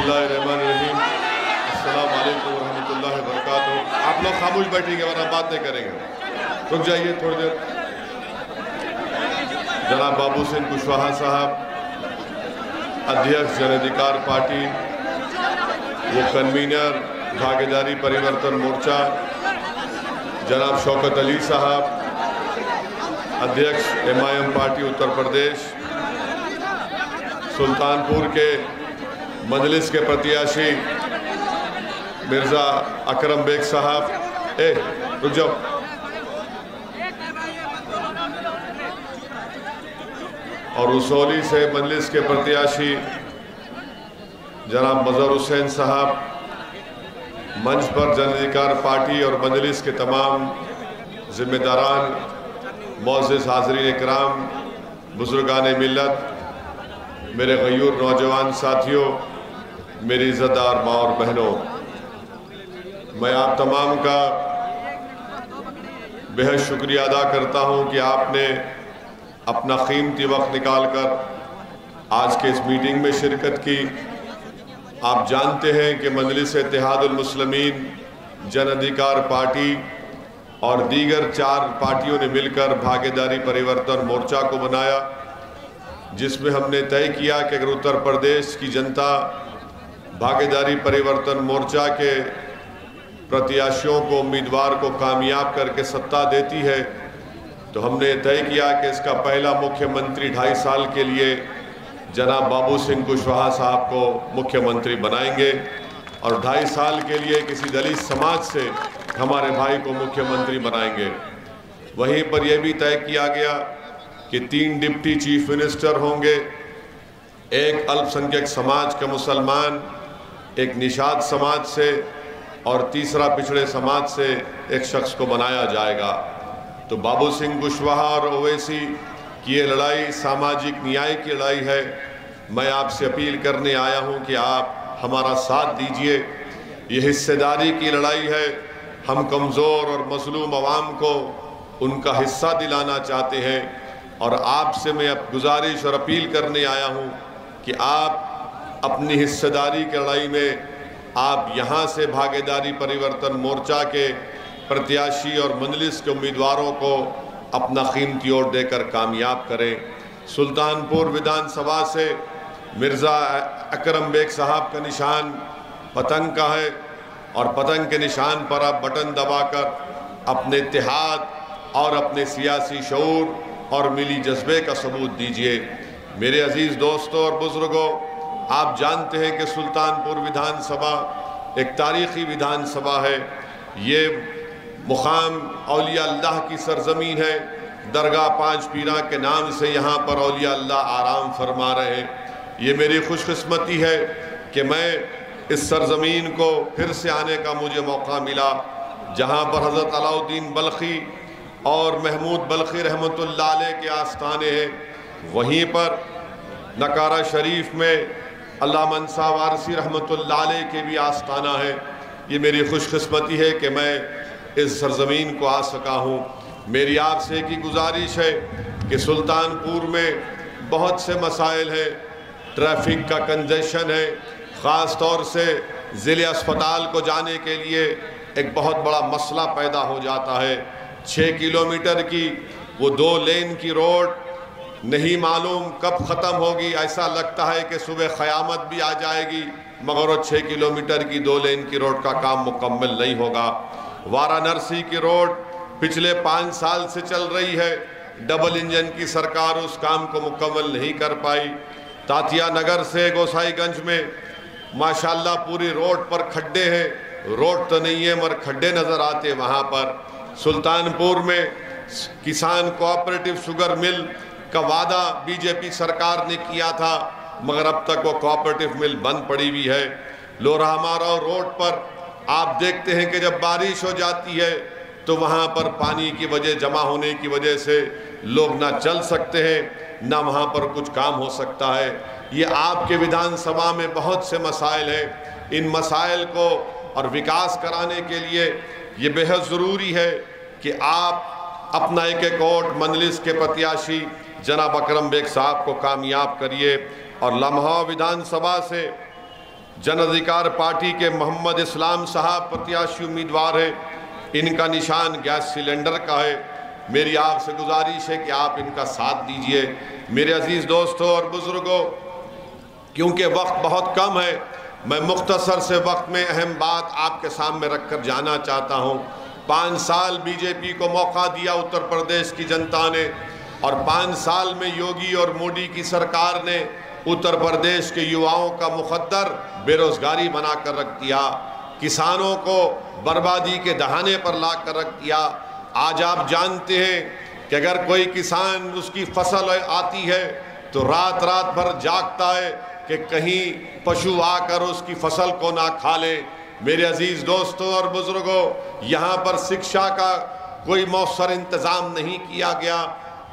बिस्मिल्लाहिर्रहमानिर्रहीम। अस्सलाम वालेकुम रहमतुल्लाहि व बरकातुहू। आप लोग खामोश बैठेंगे वरना बात नहीं करेंगे। रुक जाइए थोड़ी देर। जनाब बाबू सिंह कुशवाहा साहब, अध्यक्ष जन अधिकार पार्टी, वो कन्वीनर भागीदारी परिवर्तन मोर्चा, जनाब शौकत अली साहब, अध्यक्ष MIM पार्टी उत्तर प्रदेश, सुल्तानपुर के मजलिस के प्रत्याशी मिर्ज़ा अकरम बेग साहब, रुक जाओ। और उसौली से मजलिस के प्रत्याशी जनाब मज़हर हुसैन साहब, मंच पर जन अधिकार पार्टी और मजलिस के तमाम जिम्मेदारान, मोअज़्ज़िज़ हाज़रीन इकराम, बुज़ुर्गान मिल्लत, मेरे गयूर नौजवान साथियों, मेरी इज़्ज़तदार माँ और बहनों, मैं आप तमाम का बेहद शुक्रिया अदा करता हूँ कि आपने अपना कीमती वक्त निकालकर आज के इस मीटिंग में शिरकत की। आप जानते हैं कि मजलिस इत्तेहादुल मुस्लिमीन, जन अधिकार पार्टी और दीगर 4 पार्टियों ने मिलकर भागीदारी परिवर्तन मोर्चा को बनाया, जिसमें हमने तय किया कि अगर उत्तर प्रदेश की जनता भागीदारी परिवर्तन मोर्चा के प्रत्याशियों को, उम्मीदवार को कामयाब करके सत्ता देती है, तो हमने तय किया कि इसका पहला मुख्यमंत्री 2.5 साल के लिए जनाब बाबू सिंह कुशवाहा साहब को मुख्यमंत्री बनाएंगे और 2.5 साल के लिए किसी दलित समाज से हमारे भाई को मुख्यमंत्री बनाएंगे। वहीं पर यह भी तय किया गया कि 3 डिप्टी चीफ मिनिस्टर होंगे, एक अल्पसंख्यक समाज का मुसलमान, एक निषाद समाज से और तीसरा पिछड़े समाज से एक शख्स को बनाया जाएगा। तो बाबू सिंह कुशवाहा और ओवैसी की ये लड़ाई सामाजिक न्याय की लड़ाई है। मैं आपसे अपील करने आया हूँ कि आप हमारा साथ दीजिए। ये हिस्सेदारी की लड़ाई है। हम कमज़ोर और मज़लूम अवाम को उनका हिस्सा दिलाना चाहते हैं और आपसे मैं अब गुजारिश और अपील करने आया हूँ कि आप अपनी हिस्सेदारी की लड़ाई में आप यहाँ से भागीदारी परिवर्तन मोर्चा के प्रत्याशी और मजलिस के उम्मीदवारों को अपना कीमती वोट देकर कामयाब करें। सुल्तानपुर विधानसभा से मिर्ज़ा अकरम बेग साहब का निशान पतंग का है और पतंग के निशान पर आप बटन दबाकर अपने इत्तेहाद और अपने सियासी शऊर और मिली जज्बे का सबूत दीजिए। मेरे अजीज़ दोस्तों और बुज़ुर्गों, आप जानते हैं कि सुल्तानपुर विधानसभा एक तारीख़ी विधानसभा है। ये मुकाम औलिया अल्लाह की सरज़मीन है। दरगाह 5 पीरा के नाम से यहाँ पर औलिया अल्लाह आराम फरमा रहे हैं। ये मेरी खुशकिस्मती है कि मैं इस सरज़मीन को फिर से आने का मुझे मौका मिला, जहाँ पर हज़रत अलाउद्दीन बल्खी और महमूद बल्खी रहमतुल्लाह अलैह के आस्थाने हैं। वहीं पर नकारा शरीफ में अल्लामा मंसा वारसी रहमतुल्लाह अलैह के भी आस्थाना है। ये मेरी खुशकिस्मती है कि मैं इस सरज़मीन को आ सका हूँ। मेरी आपसे की गुजारिश है कि सुल्तानपुर में बहुत से मसाइल हैं। ट्रैफिक का कंजेशन है, ख़ास तौर से ज़िले अस्पताल को जाने के लिए एक बहुत बड़ा मसला पैदा हो जाता है। 6 किलोमीटर की वो 2 लेन की रोड नहीं मालूम कब ख़त्म होगी। ऐसा लगता है कि सुबह क़यामत भी आ जाएगी, मगर वो 6 किलोमीटर की 2 लेन की रोड का काम मुकम्मल नहीं होगा। वाराणसी की रोड पिछले 5 साल से चल रही है, डबल इंजन की सरकार उस काम को मुकम्मल नहीं कर पाई। तातिया नगर से गोसाईगंज में माशाल्लाह पूरी रोड पर खड्डे हैं। रोड तो नहीं है मगर खड्डे नज़र आते वहाँ पर। सुल्तानपुर में किसान कोऑपरेटिव शुगर मिल का वादा बीजेपी सरकार ने किया था, मगर अब तक वो कोऑपरेटिव मिल बंद पड़ी हुई है। लोराहमारा रोड पर आप देखते हैं कि जब बारिश हो जाती है तो वहाँ पर पानी की वजह जमा होने की वजह से लोग ना चल सकते हैं, ना वहाँ पर कुछ काम हो सकता है। ये आपके विधानसभा में बहुत से मसाइल हैं। इन मसाइल को और विकास कराने के लिए ये बेहद ज़रूरी है कि आप अपना एक वोट मजलिस के प्रत्याशी जनाब अकरम बेग साहब को कामयाब करिए और लम्हा विधानसभा से जन अधिकार पार्टी के मोहम्मद इस्लाम साहब प्रत्याशी उम्मीदवार है। इनका निशान गैस सिलेंडर का है। मेरी आपसे गुजारिश है कि आप इनका साथ दीजिए। मेरे अजीज़ दोस्तों और बुज़ुर्गों, क्योंकि वक्त बहुत कम है, मैं मुख्तसर से वक्त में अहम बात आपके सामने रखकर जाना चाहता हूँ। 5 साल बीजेपी को मौका दिया उत्तर प्रदेश की जनता ने, और 5 साल में योगी और मोदी की सरकार ने उत्तर प्रदेश के युवाओं का मुकद्दर बेरोजगारी बना कर रख दिया, किसानों को बर्बादी के दहाने पर ला कर रख दिया। आज आप जानते हैं कि अगर कोई किसान उसकी फसल आती है तो रात रात भर जागता है कि कहीं पशु आकर उसकी फसल को ना खा ले। मेरे अजीज दोस्तों और बुजुर्गों, यहाँ पर शिक्षा का कोई मौसर इंतज़ाम नहीं किया गया।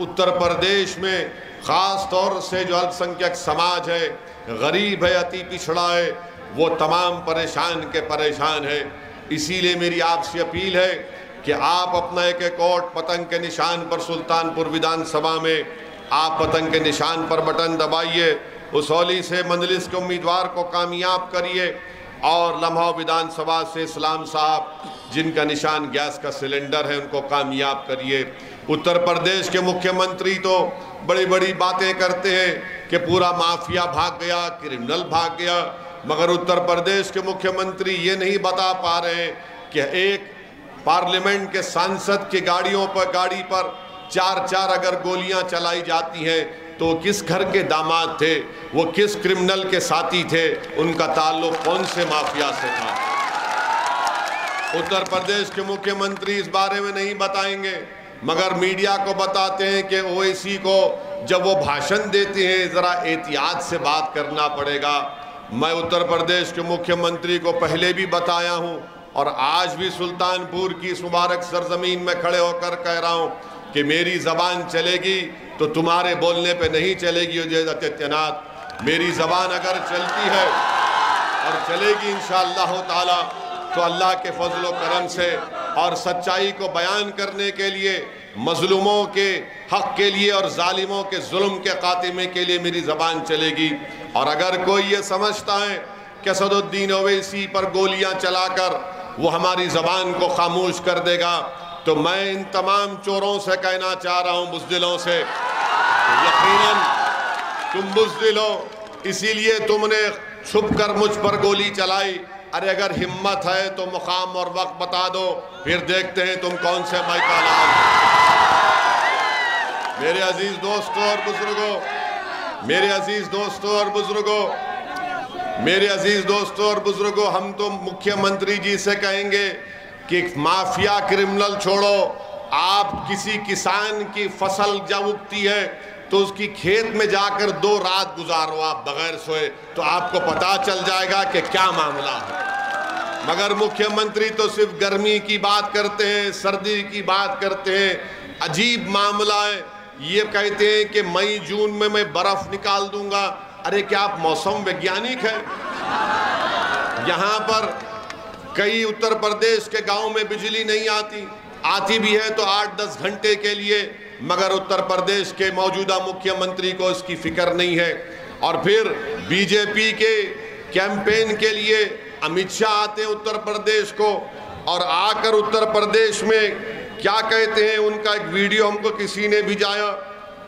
उत्तर प्रदेश में ख़ास तौर से जो अल्पसंख्यक समाज है, गरीब है, अति पिछड़ा है, वो तमाम परेशान के परेशान है। इसीलिए मेरी आपसे अपील है कि आप अपना एक वोट पतंग के निशान पर सुल्तानपुर विधानसभा में आप पतंग के निशान पर बटन दबाइए, उसौली से मंजलिस के उम्मीदवार को कामयाब करिए, और लम्हा विधानसभा से इस्लाम साहब जिनका निशान गैस का सिलेंडर है उनको कामयाब करिए। उत्तर प्रदेश के मुख्यमंत्री तो बड़ी बड़ी बातें करते हैं कि पूरा माफिया भाग गया, क्रिमिनल भाग गया, मगर उत्तर प्रदेश के मुख्यमंत्री ये नहीं बता पा रहे कि एक पार्लियामेंट के सांसद की गाड़ी पर 4 अगर गोलियां चलाई जाती हैं तो किस घर के दामाद थे, वो किस क्रिमिनल के साथी थे, उनका ताल्लुक कौन से माफिया से था। उत्तर प्रदेश के मुख्यमंत्री इस बारे में नहीं बताएंगे, मगर मीडिया को बताते हैं कि ओवैसी को जब वो भाषण देते हैं ज़रा एहतियात से बात करना पड़ेगा। मैं उत्तर प्रदेश के मुख्यमंत्री को पहले भी बताया हूँ और आज भी सुल्तानपुर की इस मुबारक सरजमीन में खड़े होकर कह रहा हूँ कि मेरी ज़बान चलेगी तो तुम्हारे बोलने पे नहीं चलेगी। आदित्यनाथ, मेरी ज़बान अगर चलती है और चलेगी इंशाअल्लाह ताला तो अल्लाह के फजल व करम से और सच्चाई को बयान करने के लिए, मजलूमों के हक के लिए और जालिमों के जुल्म के खात्मे के लिए मेरी ज़बान चलेगी। और अगर कोई ये समझता है कि असदुद्दीन ओवैसी पर गोलियां चलाकर वो हमारी ज़बान को खामोश कर देगा, तो मैं इन तमाम चोरों से कहना चाह रहा हूँ, बुज़दिलों से, यकीनन तुम बुज़दिल हो, इसीलिए तुमने छुप कर मुझ पर गोली चलाई। अरे अगर हिम्मत है तो मुकाम और वक्त बता दो, फिर देखते हैं तुम कौन से मायका लाल। मेरे अजीज दोस्तों और बुजुर्गों, मेरे अजीज दोस्तों और बुजुर्गों, मेरे अजीज दोस्तों और बुजुर्गों, हम तो मुख्यमंत्री जी से कहेंगे कि माफिया क्रिमिनल छोड़ो। आप किसी किसान की फसल जब उगती है तो उसकी खेत में जाकर 2 रात गुजारो आप बगैर सोए, तो आपको पता चल जाएगा कि क्या मामला है। मगर मुख्यमंत्री तो सिर्फ गर्मी की बात करते हैं, सर्दी की बात करते हैं। अजीब मामला है, ये कहते हैं कि मई जून में मैं बर्फ निकाल दूंगा। अरे क्या आप मौसम वैज्ञानिक हैं? यहाँ पर कई उत्तर प्रदेश के गांव में बिजली नहीं आती भी है तो 8-10 घंटे के लिए, मगर उत्तर प्रदेश के मौजूदा मुख्यमंत्री को इसकी फिक्र नहीं है। और फिर बीजेपी के कैंपेन के लिए अमित शाह आते हैं उत्तर प्रदेश को, और आकर उत्तर प्रदेश में क्या कहते हैं, उनका एक वीडियो हमको किसी ने भेजा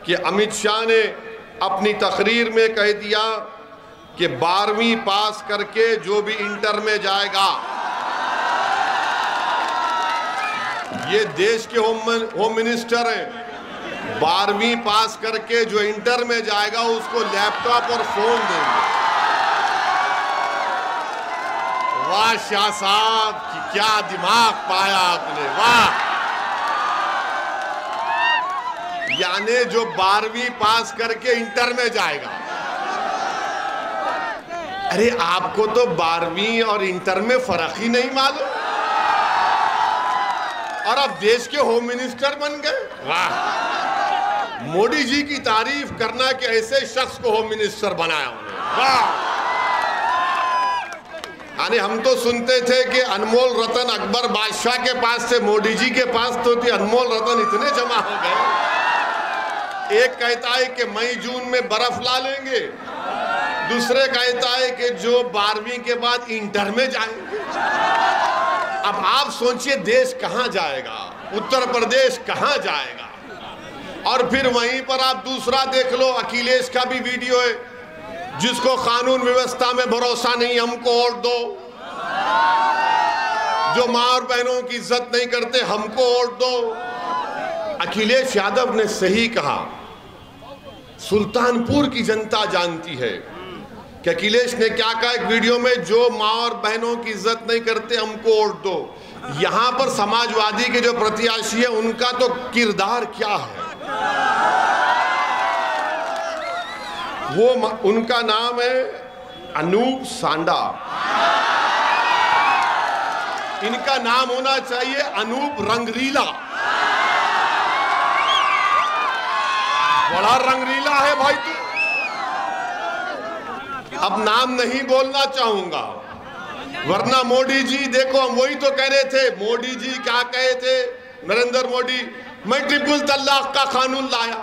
कि अमित शाह ने अपनी तकरीर में कह दिया कि 12वीं पास करके जो भी इंटर में जाएगा, ये देश के होम मिनिस्टर हैं, 12वीं पास करके जो इंटर में जाएगा उसको लैपटॉप और फोन देंगे। वाह शाह साहब, क्या दिमाग पाया आपने, वाह। यानी जो 12वीं पास करके इंटर में जाएगा, अरे आपको तो 12वीं और इंटर में फर्क ही नहीं मालूम, और अब देश के होम मिनिस्टर बन गए। वाह, मोदी जी की तारीफ करना कि ऐसे शख्स को होम मिनिस्टर बनाया उन्होंने, वाह। यानी हम तो सुनते थे कि अनमोल रतन अकबर बादशाह के पास थे, मोदी जी के पास तो थी अनमोल रतन इतने जमा हो गए। एक कहता है कि मई जून में बर्फ ला लेंगे, दूसरे कहता है कि जो 12वीं के बाद इंटर में जाएंगे। अब आप सोचिए देश कहां जाएगा, उत्तर प्रदेश कहां जाएगा। और फिर वहीं पर आप दूसरा देख लो, अखिलेश का भी वीडियो है, जिसको कानून व्यवस्था में भरोसा नहीं, हमको वोट दो। जो मां और बहनों की इज्जत नहीं करते, हमको वोट दो। अखिलेश यादव ने सही कहा, सुल्तानपुर की जनता जानती है कि अखिलेश ने क्या कहा एक वीडियो में, जो मां और बहनों की इज्जत नहीं करते हमको वोट दो। यहां पर समाजवादी के जो प्रत्याशी है उनका तो किरदार क्या है, वो उनका नाम है अनूप सांडा। इनका नाम होना चाहिए अनूप रंगरीला। बड़ा रंगरीला है भाई तू। अब नाम नहीं बोलना चाहूंगा, वरना मोदी जी, देखो हम वही तो कह रहे थे, मोदी जी क्या कहे थे, नरेंद्र मोदी, मैं ट्रिपल तलाक का कानून लाया।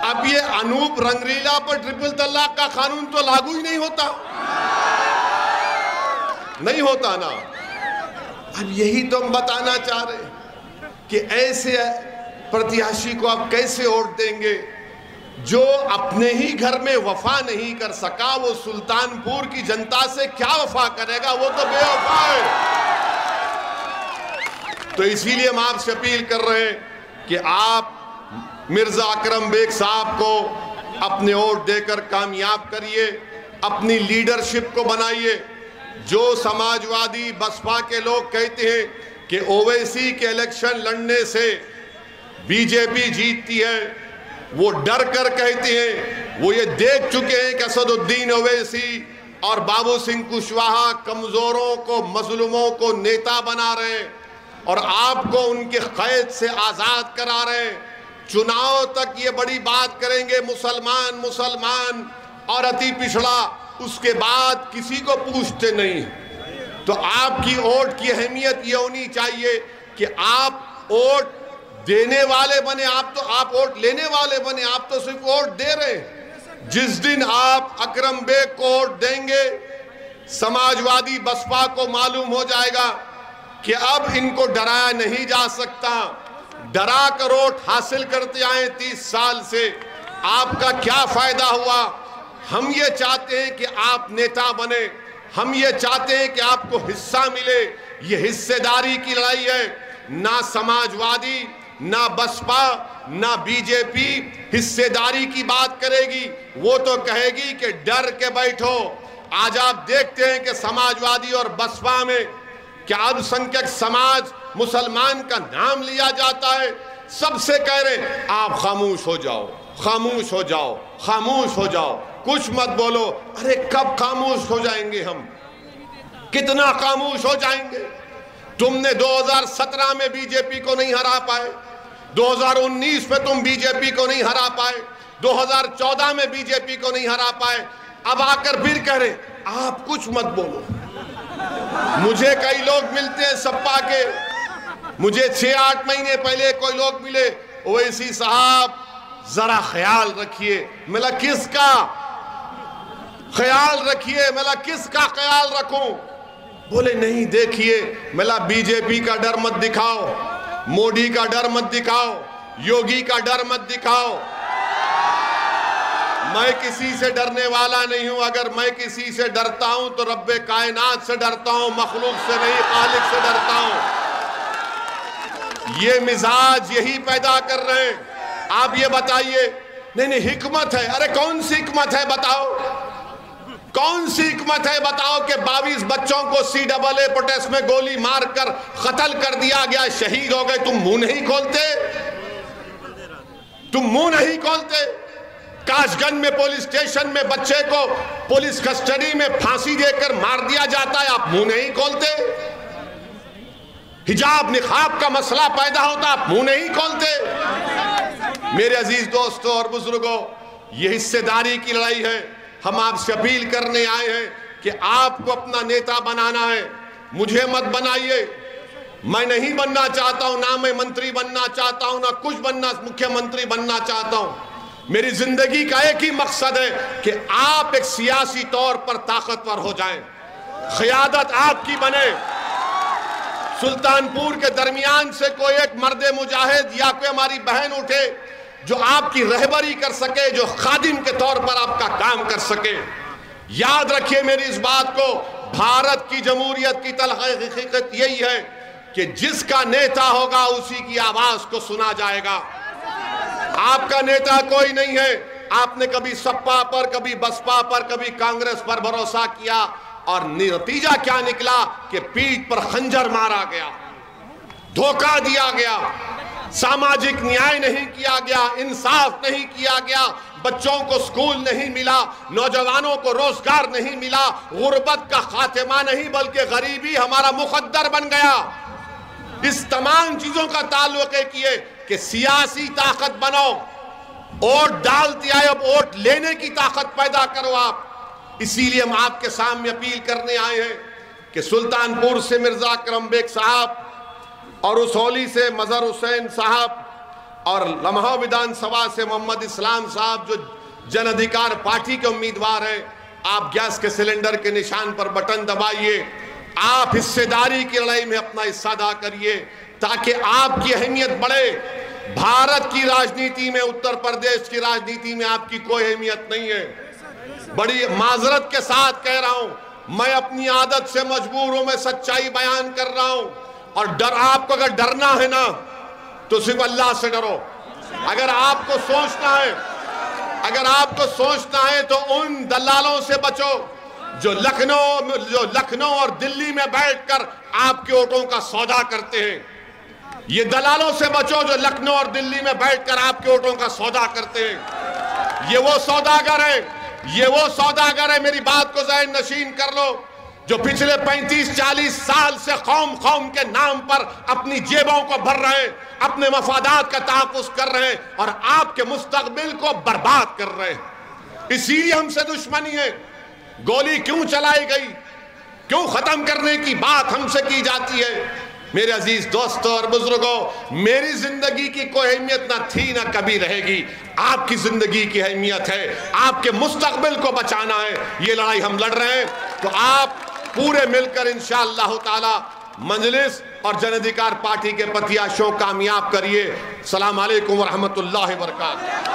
अब ये अनूप रंगरीला पर ट्रिपल तलाक का कानून तो लागू ही नहीं होता, नहीं होता ना। अब यही तो हम बताना चाह रहे कि ऐसे प्रत्याशी को आप कैसे वोट देंगे जो अपने ही घर में वफा नहीं कर सका, वो सुल्तानपुर की जनता से क्या वफा करेगा, वो तो बेवफा है। तो इसीलिए हम आपसे अपील कर रहे हैं कि आप मिर्जा अकरम बेग साहब को अपने वोट देकर कामयाब करिए, अपनी लीडरशिप को बनाइए। जो समाजवादी बसपा के लोग कहते हैं कि ओवैसी के इलेक्शन लड़ने से बीजेपी जीतती है, वो डर कर कहते हैं। वो ये देख चुके हैं कि असदुद्दीन ओवैसी और बाबू सिंह कुशवाहा कमजोरों को, मजलूमों को नेता बना रहे हैं और आपको उनके कैद से आजाद करा रहे हैं। चुनाव तक ये बड़ी बात करेंगे, मुसलमान मुसलमान और अति पिछड़ा, उसके बाद किसी को पूछते नहीं। तो आपकी वोट की अहमियत ये होनी चाहिए कि आप वोट देने वाले बने, आप वोट लेने वाले बने, आप तो सिर्फ वोट दे रहे हैं। जिस दिन आप अकरम बेग को वोट देंगे, समाजवादी बसपा को मालूम हो जाएगा कि अब इनको डराया नहीं जा सकता। डरा कर वोट हासिल करते आए 30 साल से, आपका क्या फायदा हुआ। हम ये चाहते हैं कि आप नेता बने, हम ये चाहते हैं कि आपको हिस्सा मिले। ये हिस्सेदारी की लड़ाई है, ना समाजवादी, ना बसपा, ना बीजेपी हिस्सेदारी की बात करेगी। वो तो कहेगी कि डर के बैठो। आज आप देखते हैं कि समाजवादी और बसपा में क्या अल्पसंख्यक समाज मुसलमान का नाम लिया जाता है, सबसे कह रहे आप खामोश हो जाओ, खामोश हो जाओ, खामोश हो जाओ, कुछ मत बोलो। अरे कब खामोश हो जाएंगे हम, कितना खामोश हो जाएंगे। तुमने 2017 में बीजेपी को नहीं हरा पाए, 2019 में तुम बीजेपी को नहीं हरा पाए, 2014 में बीजेपी को नहीं हरा पाए। अब आकर फिर कह रहे आप कुछ मत बोलो। मुझे कई लोग मिलते हैं सपा के, मुझे 6-8 महीने पहले कोई लोग मिले, ओवैसी साहब जरा ख्याल रखिए। मिला किसका ख्याल रखिए? मिला किसका ख्याल रखूं? बोले नहीं देखिए, मिला बीजेपी का डर मत दिखाओ, मोदी का डर मत दिखाओ, योगी का डर मत दिखाओ। मैं किसी से डरने वाला नहीं हूं। अगर मैं किसी से डरता हूं तो रब्बे कायनात से डरता हूं, मखलूक से नहीं, खालिक से डरता हूं। ये मिजाज यही पैदा कर रहे हैं। आप ये बताइए, नहीं हिकमत है। अरे कौन सी हिकमत है बताओ, कौन सी हिकमत है बताओ कि 22 बच्चों को CAA प्रोटेस्ट में गोली मारकर कत्ल कर दिया गया, शहीद हो गए। तुम मुंह नहीं खोलते, तुम मुंह नहीं खोलते। काशगंज में पुलिस स्टेशन में बच्चे को पुलिस कस्टडी में फांसी देकर मार दिया जाता है, आप मुंह नहीं खोलते। हिजाब निकाब का मसला पैदा होता, आप मुंह नहीं खोलते। मेरे अजीज दोस्तों और बुजुर्गों, ये हिस्सेदारी की लड़ाई है। हम आपसे अपील करने आए हैं कि आपको अपना नेता बनाना है। मुझे मत बनाइए, मैं नहीं बनना चाहता हूं, ना मैं मंत्री बनना चाहता हूं, ना कुछ बनना, मुख्यमंत्री बनना चाहता हूं। मेरी जिंदगी का एक ही मकसद है कि आप एक सियासी तौर पर ताकतवर हो जाएं, क़यादत आपकी बने। सुल्तानपुर के दरमियान से कोई एक मर्द मुजाहिद या कोई हमारी बहन उठे जो आपकी रहबरी कर सके, जो खादिम के तौर पर आपका काम कर सके। याद रखिए मेरी इस बात को, भारत की जमहूरियत की हकीकत यही है कि जिसका नेता होगा उसी की आवाज को सुना जाएगा। आपका नेता कोई नहीं है। आपने कभी सपा पर, कभी बसपा पर, कभी कांग्रेस पर भरोसा किया और नतीजा क्या निकला कि पीठ पर खंजर मारा गया, धोखा दिया गया, सामाजिक न्याय नहीं किया गया, इंसाफ नहीं किया गया, बच्चों को स्कूल नहीं मिला, नौजवानों को रोजगार नहीं मिला, गुर्बत का खात्मा नहीं बल्कि गरीबी हमारा मुकद्दर बन गया। इस तमाम चीजों का ताल्लुक है कि कि सियासी ताकत बनो, वोट डालते आए, अब वोट लेने की ताकत पैदा करो आप। इसीलिए हम आपके सामने अपील करने आए हैं कि सुल्तानपुर से मिर्जा अकरम बेग साहब और उसौली से मजहर हुसैन साहब और लम्हा विधानसभा से मोहम्मद इस्लाम साहब जो जन अधिकार पार्टी के उम्मीदवार हैं, आप गैस के सिलेंडर के निशान पर बटन दबाइए। आप हिस्सेदारी की लड़ाई में अपना हिस्सा अदा करिए ताकि आपकी अहमियत बढ़े। भारत की राजनीति में, उत्तर प्रदेश की राजनीति में आपकी कोई अहमियत नहीं है। बड़ी माजरत के साथ कह रहा हूं, मैं अपनी आदत से मजबूर हूं, मैं सच्चाई बयान कर रहा हूं। और डर, आपको अगर डरना है ना तो सिर्फ अल्लाह से डरो। अगर आपको सोचना है तो उन दलालों से बचो जो लखनऊ और दिल्ली में बैठकर आपके वोटों का सौदा करते हैं। ये दलालों से बचो जो लखनऊ और दिल्ली में बैठकर आपके वोटों का सौदा करते हैं। ये वो सौदागर है, मेरी बात को ज़हन नशीन कर लो, जो पिछले 35-40 साल से कौम के नाम पर अपनी जेबों को भर रहे हैं, अपने मफादात का तहफ़्फ़ुज़ कर रहे हैं और आपके मुस्तक़बिल को बर्बाद कर रहे हैं। इसीलिए हमसे दुश्मनी है। गोली क्यों चलाई गई, क्यों खत्म करने की बात हमसे की जाती है। मेरे अजीज दोस्तों और बुजुर्गों, मेरी जिंदगी की कोई अहमियत ना थी ना कभी रहेगी। आपकी जिंदगी की अहमियत है, आपके मुस्तक़बिल को बचाना है। ये लड़ाई हम लड़ रहे हैं, तो आप पूरे मिलकर इंशाअल्लाह ताला मजलिस और जन अधिकार पार्टी के प्रत्याशियों कामयाब करिए। अस्सलाम वालेकुम व रहमतुल्लाहि व बरकातहू।